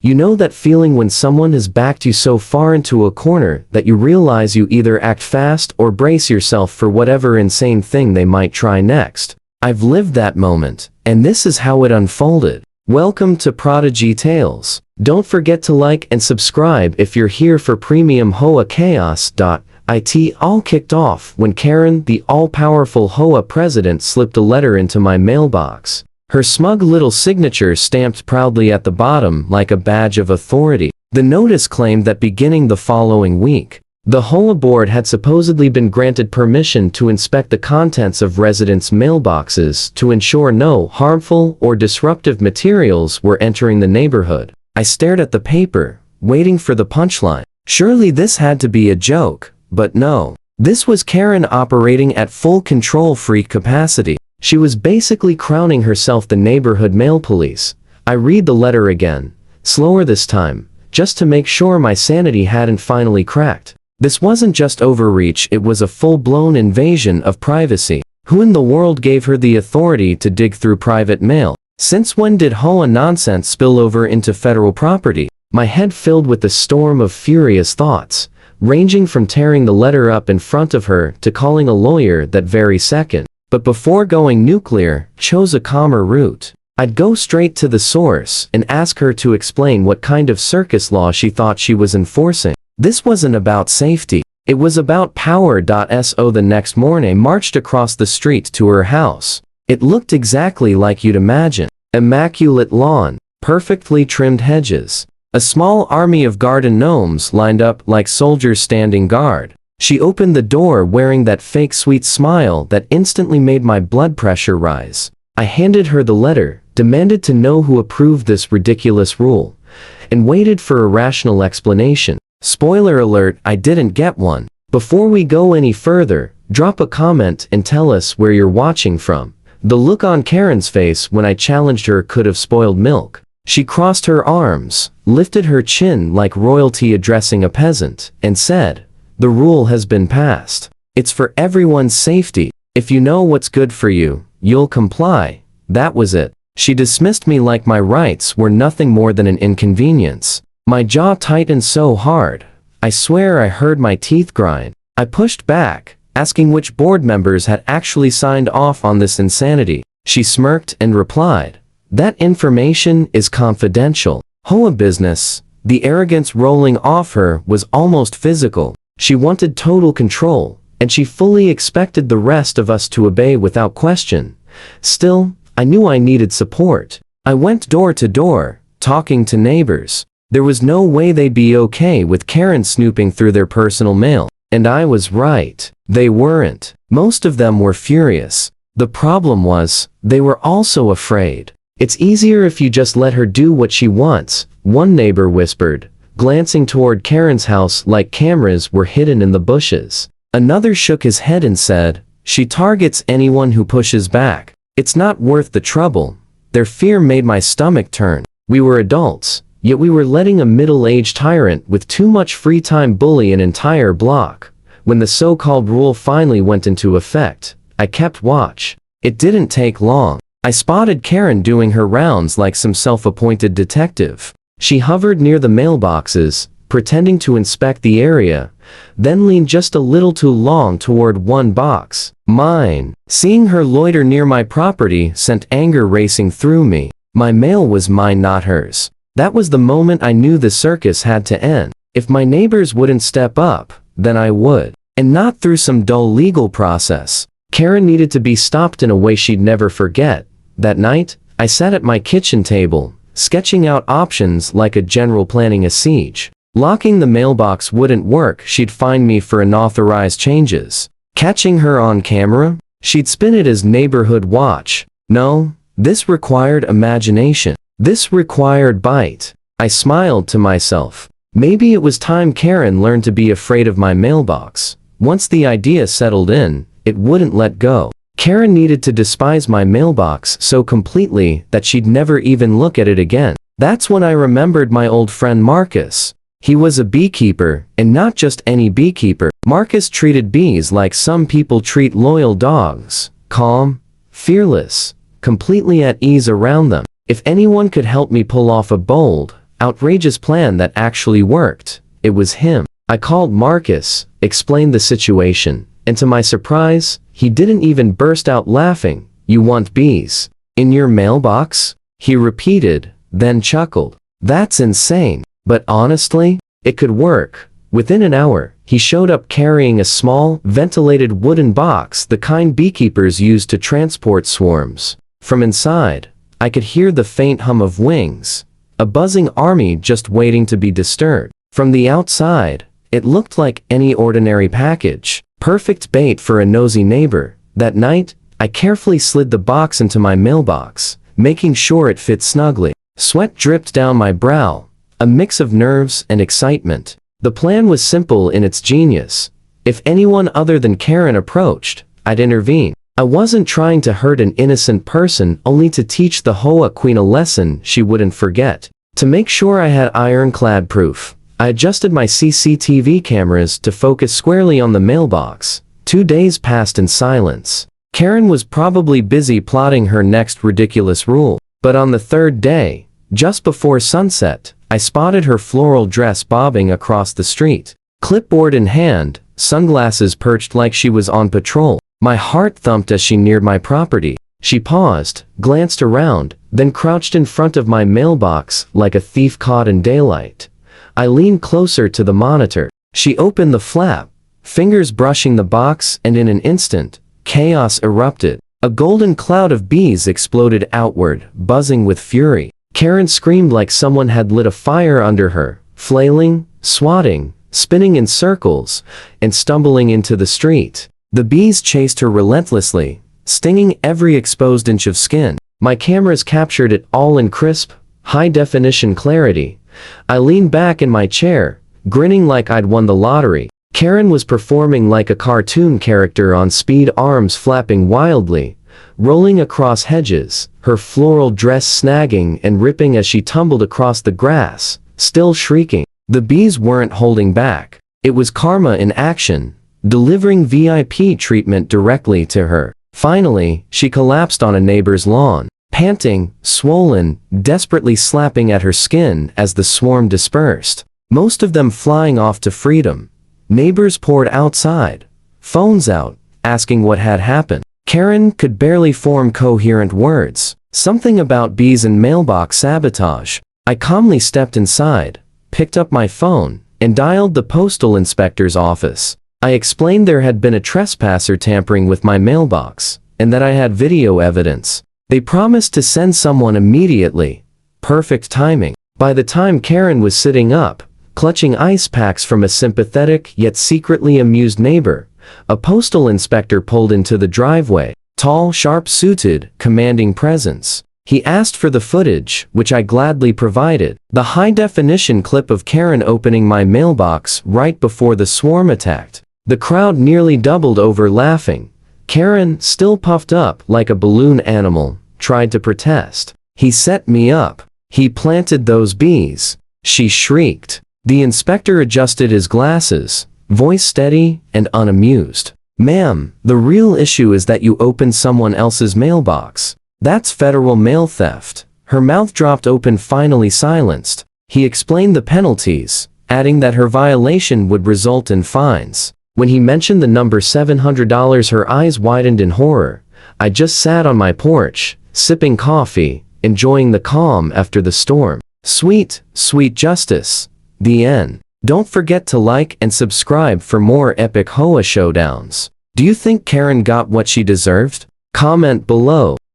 You know that feeling when someone has backed you so far into a corner that you realize you either act fast or brace yourself for whatever insane thing they might try next. I've lived that moment, and this is how it unfolded. Welcome to Prodigy Tales. Don't forget to like and subscribe if you're here for premium HOA chaos. It all kicked off when Karen, the all-powerful HOA president, slipped a letter into my mailbox. Her smug little signature stamped proudly at the bottom like a badge of authority. The notice claimed that beginning the following week, the HOA board had supposedly been granted permission to inspect the contents of residents' mailboxes to ensure no harmful or disruptive materials were entering the neighborhood. I stared at the paper, waiting for the punchline. Surely this had to be a joke, but no. This was Karen operating at full control freak capacity. She was basically crowning herself the neighborhood mail police. I read the letter again, slower this time, just to make sure my sanity hadn't finally cracked. This wasn't just overreach, it was a full-blown invasion of privacy. Who in the world gave her the authority to dig through private mail? Since when did HOA nonsense spill over into federal property? My head filled with a storm of furious thoughts, ranging from tearing the letter up in front of her to calling a lawyer that very second. But before going nuclear, chose a calmer route. I'd go straight to the source and ask her to explain what kind of circus law she thought she was enforcing. This wasn't about safety. It was about power. So the next morning I marched across the street to her house. It looked exactly like you'd imagine. Immaculate lawn, perfectly trimmed hedges. A small army of garden gnomes lined up like soldiers standing guard. She opened the door wearing that fake sweet smile that instantly made my blood pressure rise. I handed her the letter, demanded to know who approved this ridiculous rule, and waited for a rational explanation. Spoiler alert, I didn't get one. Before we go any further, drop a comment and tell us where you're watching from. The look on Karen's face when I challenged her could have spoiled milk. She crossed her arms, lifted her chin like royalty addressing a peasant, and said, "The rule has been passed. It's for everyone's safety. If you know what's good for you, you'll comply." That was it. She dismissed me like my rights were nothing more than an inconvenience. My jaw tightened so hard, I swear I heard my teeth grind. I pushed back, asking which board members had actually signed off on this insanity. She smirked and replied, "That information is confidential." HOA business. The arrogance rolling off her was almost physical. She wanted total control, and she fully expected the rest of us to obey without question. Still, I knew I needed support. I went door to door, talking to neighbors. There was no way they'd be okay with Karen snooping through their personal mail. And I was right. They weren't. Most of them were furious. The problem was, they were also afraid. "It's easier if you just let her do what she wants," one neighbor whispered, glancing toward Karen's house like cameras were hidden in the bushes. Another shook his head and said, "She targets anyone who pushes back. It's not worth the trouble." Their fear made my stomach turn. We were adults, yet we were letting a middle-aged tyrant with too much free time bully an entire block. When the so-called rule finally went into effect, I kept watch. It didn't take long. I spotted Karen doing her rounds like some self-appointed detective. She hovered near the mailboxes, pretending to inspect the area, then leaned just a little too long toward one box, mine. Seeing her loiter near my property sent anger racing through me. My mail was mine, not hers. That was the moment I knew the circus had to end. If my neighbors wouldn't step up, then I would. And not through some dull legal process. Karen needed to be stopped in a way she'd never forget. That night, I sat at my kitchen table, sketching out options like a general planning a siege. Locking the mailbox wouldn't work, she'd find me for unauthorized changes. Catching her on camera? She'd spin it as neighborhood watch. No, this required imagination. This required bite. I smiled to myself. Maybe it was time Karen learned to be afraid of my mailbox. Once the idea settled in, it wouldn't let go. Karen needed to despise my mailbox so completely that she'd never even look at it again. That's when I remembered my old friend Marcus. He was a beekeeper, and not just any beekeeper. Marcus treated bees like some people treat loyal dogs. Calm, fearless, completely at ease around them. If anyone could help me pull off a bold, outrageous plan that actually worked. It was him. I called Marcus, explained the situation, and to my surprise, he didn't even burst out laughing. "You want bees in your mailbox?" he repeated, then chuckled. "That's insane. But honestly, it could work." Within an hour, he showed up carrying a small, ventilated wooden box, the kind beekeepers use to transport swarms. From inside, I could hear the faint hum of wings, a buzzing army just waiting to be disturbed. From the outside, it looked like any ordinary package, perfect bait for a nosy neighbor. That night, I carefully slid the box into my mailbox, making sure it fit snugly. Sweat dripped down my brow, a mix of nerves and excitement. The plan was simple in its genius. If anyone other than Karen approached, I'd intervene. I wasn't trying to hurt an innocent person, only to teach the HOA Queen a lesson she wouldn't forget. To make sure I had ironclad proof, I adjusted my CCTV cameras to focus squarely on the mailbox. 2 days passed in silence. Karen was probably busy plotting her next ridiculous rule. But on the third day, just before sunset, I spotted her floral dress bobbing across the street. Clipboard in hand, sunglasses perched like she was on patrol. My heart thumped as she neared my property. She paused, glanced around, then crouched in front of my mailbox like a thief caught in daylight. I leaned closer to the monitor. She opened the flap, fingers brushing the box, and in an instant, chaos erupted. A golden cloud of bees exploded outward, buzzing with fury. Karen screamed like someone had lit a fire under her, flailing, swatting, spinning in circles, and stumbling into the street. The bees chased her relentlessly, stinging every exposed inch of skin. My cameras captured it all in crisp, high-definition clarity. I leaned back in my chair, grinning like I'd won the lottery. Karen was performing like a cartoon character on speed, arms flapping wildly, rolling across hedges, her floral dress snagging and ripping as she tumbled across the grass, still shrieking. The bees weren't holding back. It was karma in action, delivering VIP treatment directly to her. Finally, she collapsed on a neighbor's lawn, panting, swollen, desperately slapping at her skin as the swarm dispersed, most of them flying off to freedom. Neighbors poured outside, phones out, asking what had happened. Karen could barely form coherent words. Something about bees and mailbox sabotage. I calmly stepped inside, picked up my phone, and dialed the postal inspector's office. I explained there had been a trespasser tampering with my mailbox, and that I had video evidence. They promised to send someone immediately. Perfect timing. By the time Karen was sitting up, clutching ice packs from a sympathetic yet secretly amused neighbor, a postal inspector pulled into the driveway. Tall, sharp-suited, commanding presence. He asked for the footage, which I gladly provided. The high-definition clip of Karen opening my mailbox right before the swarm attacked. The crowd nearly doubled over laughing. Karen, still puffed up like a balloon animal, tried to protest. "He set me up. He planted those bees," she shrieked. The inspector adjusted his glasses, voice steady and unamused. "Ma'am, the real issue is that you opened someone else's mailbox. That's federal mail theft." Her mouth dropped open, finally silenced. He explained the penalties, adding that her violation would result in fines. When he mentioned the number $700, her eyes widened in horror. I just sat on my porch, sipping coffee, enjoying the calm after the storm. Sweet, sweet justice. The end. Don't forget to like and subscribe for more epic HOA showdowns. Do you think Karen got what she deserved? Comment below.